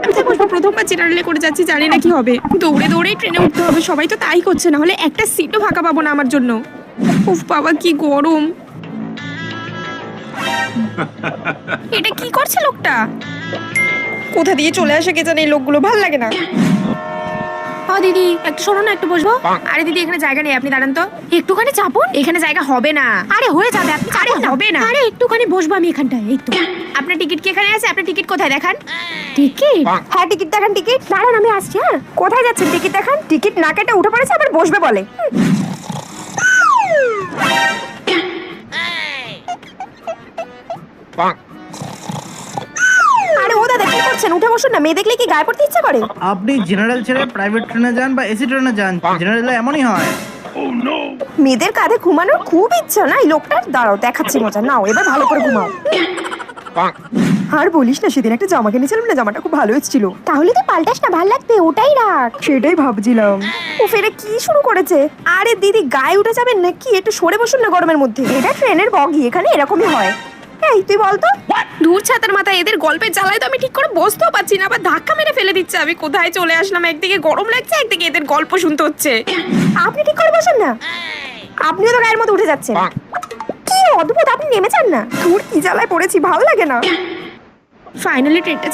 আমি বসবো, প্রথমবার জেনারেলে করে যাচ্ছি, জানি না কি হবে। দৌড়ে দৌড়েই ট্রেনে উঠতে হবে, সবাই তো তাই করছে, না হলে একটা সিটও ফাঁকা পাবো না আমার জন্য। উফ বাবা কি গরম। এটা কি করছে লোকটা? কোথা দিয়ে চলে আসে কে জানে, এই লোকগুলো ভাল লাগে না। দিদি একটু শোনো না, একটু বসবো। আরে দিদি এখানে জায়গা নেই, আপনি দাঁড়ান তো। একটুখানি চাপুন, এখানে জায়গা হবে না। আরে হয়ে যাবে, আপনি আরে হবে না। আরে একটুখানি বসবো আমি এখানটায়, এই তো। আপনার টিকিট কি এখানে আছে? আপনার টিকিট কোথায় দেখান? টিকিট? হ্যাঁ টিকিট দেখান, টিকিট। দাঁড়ান আমি আসছি। হ্যাঁ কোথায় যাচ্ছেন? টিকিট দেখান। টিকিট না কেটে উঠে পড়েছে, আবার বসবে বলে। আরে ও দাদা কি করছেন? উঠে বসুন না, মেয়ে দেখলে কি গায়ে পড়তে ইচ্ছা করে? আপনি জেনারেল ছেড়ে প্রাইভেট ট্রেনে যান বা এসি ট্রেনে যান, জেনারেলে এমনই হয়। মেয়েদের কাঁধে ঘুমানোর খুব ইচ্ছা না এই লোকটার। দাঁড়াও দেখাচ্ছি মজা, নাও এবার ভালো করে ঘুমাও। আর বলিস না, সেদিন একটা জামা কিনেছিলাম না, জামাটা খুব ভালো এসেছিল। তাহলে তুই পাল্টাস না, ভাল লাগবে, ওটাই রাখ। সেটাই ভাবছিলাম। ও ফেরে কি শুরু করেছে? আরে দিদি গায়ে উঠে যাবেন নাকি? একটু সরে বসুন না গরমের মধ্যে। এটা ট্রেনের বগি, এখানে এরকমই হয়। এই তুই বলতো। দূর ছাতার মাথায়, এদের গল্পের জ্বালায় তো আমি ঠিক করে বসতেও পারছি না, আবার ধাক্কা মেরে ফেলে দিচ্ছে। আমি কোথায় চলে আসলাম? একদিকে গরম লাগছে, একদিকে এদের গল্প শুনতে হচ্ছে। আপনি ঠিক করে বসুন না, আপনিও তো গায়ের মধ্যে উঠে যাচ্ছেন। কি অদ্ভুত, আপনি নেমে যান না। দূর কি জ্বালায় পড়েছি, ভালো লাগে না। ফাইনালি ট্রেনটা